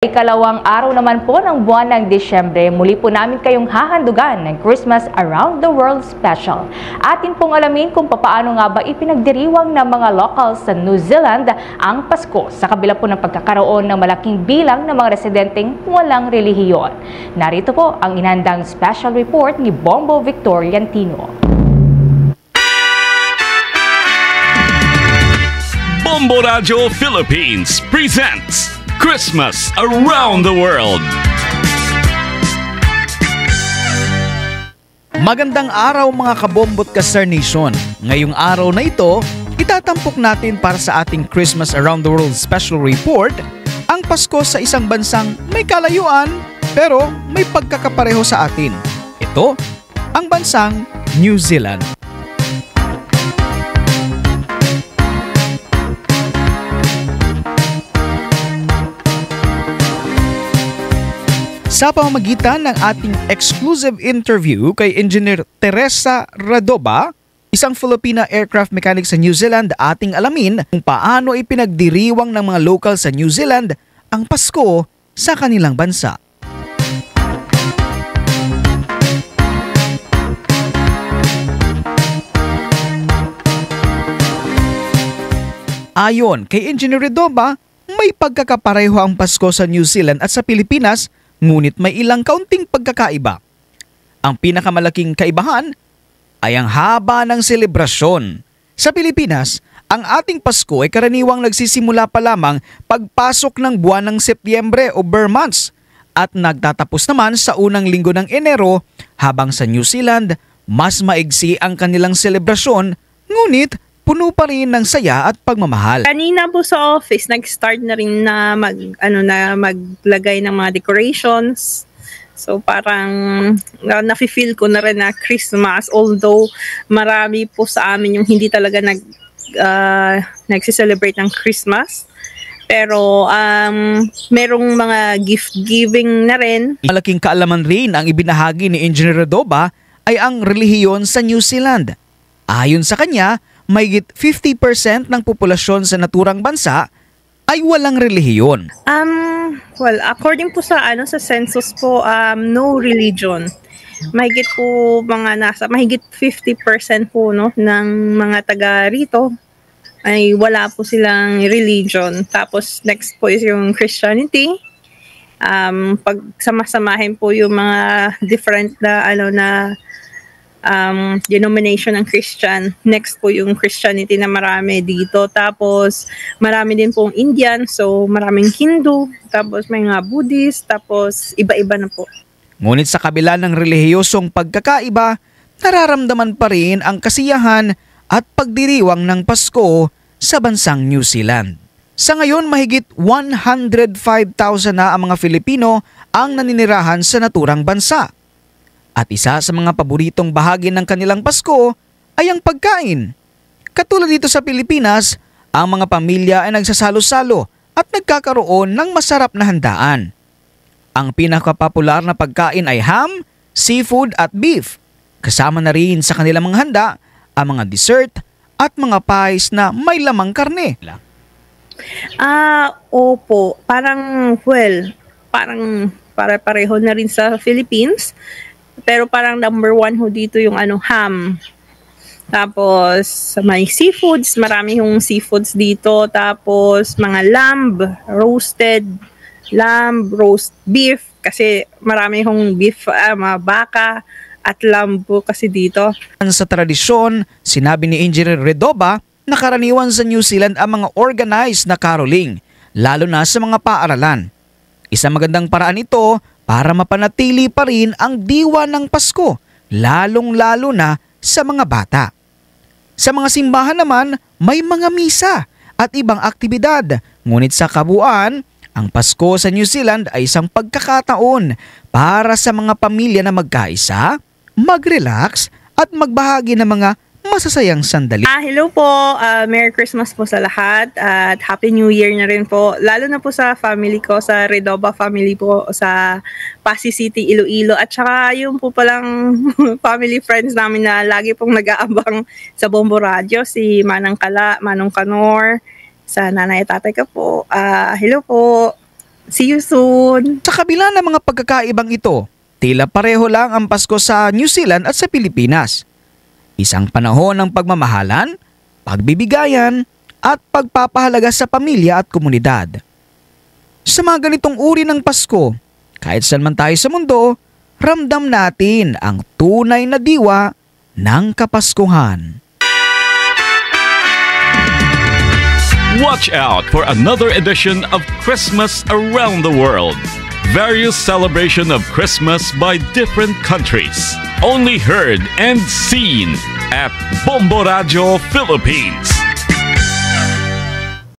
Ikalawang araw naman po ng buwan ng Disyembre, muli po namin kayong hahandugan ng Christmas Around the World Special. Atin pong alamin kung paano nga ba ipinagdiriwang ng mga locals sa New Zealand ang Pasko sa kabila po ng pagkakaroon ng malaking bilang ng mga residenteng walang relihiyon. Narito po ang inhandang special report ni Bombo Victoriantino. Bombo Radio Philippines presents Christmas Around the World. Magandang araw mga kabombot ka Star Nation. Ngayong araw na ito, itatampok natin para sa ating Christmas Around the World Special Report ang Pasko sa isang bansang may kalayuan pero may pagkakapareho sa atin. Ito ang bansang New Zealand. Sa pamamagitan ng ating exclusive interview kay Engineer Teresa Radoba, isang Filipina aircraft mechanic sa New Zealand, ating alamin kung paano ipinagdiriwang ng mga local sa New Zealand ang Pasko sa kanilang bansa. Ayon kay Engineer Radoba, may pagkakapareho ang Pasko sa New Zealand at sa Pilipinas, ngunit may ilang kaunting pagkakaiba. Ang pinakamalaking kaibahan ay ang haba ng selebrasyon. Sa Pilipinas, ang ating Pasko ay karaniwang nagsisimula pa lamang pagpasok ng buwan ng Setyembre o Burr months at nagtatapos naman sa unang linggo ng Enero, habang sa New Zealand, mas maigsi ang kanilang selebrasyon, ngunit puno pa rin ng saya at pagmamahal. Kanina po sa office, nag-start na rin na maglagay ng mga decorations. So parang nafe-feel ko na rin na Christmas, although marami po sa amin yung hindi talaga nagsi-celebrate ng Christmas. Pero merong mga gift giving na rin. Malaking kaalaman rin ang ibinahagi ni Engineer Radoba ay ang relihiyon sa New Zealand. Ayon sa kanya, mahigit 50% ng populasyon sa naturang bansa ay walang relihiyon. Well, according po sa census po, no religion. Mahigit po mahigit 50% po ng mga taga rito ay wala po silang religion. Tapos next po is yung Christianity. Pag samasamahin po yung mga different na denomination ng Christian. Next po yung Christianity na marami dito. Tapos marami din pong Indian, so maraming Hindu, tapos may mga Buddhist, tapos iba-iba na po. Ngunit sa kabila ng relihiyosong pagkakaiba, nararamdaman pa rin ang kasiyahan at pagdiriwang ng Pasko sa bansang New Zealand. Sa ngayon, mahigit 105,000 na ang mga Filipino ang naninirahan sa naturang bansa. At isa sa mga paboritong bahagi ng kanilang Pasko ay ang pagkain. Katulad dito sa Pilipinas, ang mga pamilya ay nagsasalo-salo at nagkakaroon ng masarap na handaan. Ang pinakapopular na pagkain ay ham, seafood at beef. Kasama na rin sa kanilang mga handa ang mga dessert at mga pies na may lamang karne. Opo. Parang pareho na rin sa Philippines. Pero parang number one ho dito yung ham. Tapos may seafoods, marami yung seafoods dito. Tapos mga roasted roast beef. Kasi marami yung beef, mga baka at lamb po kasi dito. Sa tradisyon, sinabi ni Engineer Radoba na karaniwan sa New Zealand ang mga organized na caroling, lalo na sa mga paaralan. Isang magandang paraan ito para mapanatili pa rin ang diwa ng Pasko, lalong-lalo na sa mga bata. Sa mga simbahan naman, may mga misa at ibang aktibidad. Ngunit sa kabuuan, ang Pasko sa New Zealand ay isang pagkakataon para sa mga pamilya na magkaisa, mag-relax at magbahagi ng mga masasayang sandali. Hello po, Merry Christmas po sa lahat at Happy New Year na rin po. Lalo na po sa family ko, sa Radoba family po sa Pasig City, Iloilo. At saka yung po palang family friends namin na lagi pong nag-aabang sa Bombo Radio, si Manang Kala, Manong Kanor, sa nanay at tatay ko po. Hello po. See you soon! Sa kabila ng mga pagkakaibang ito, tila pareho lang ang Pasko sa New Zealand at sa Pilipinas. Isang panahon ng pagmamahalan, pagbibigayan, at pagpapahalaga sa pamilya at komunidad. Sa mga ganitong uri ng Pasko, kahit saan man tayo sa mundo, ramdam natin ang tunay na diwa ng Kapaskuhan. Watch out for another edition of Christmas Around the World. Various celebration of Christmas by different countries. Only heard and seen at Bombo Radio Philippines.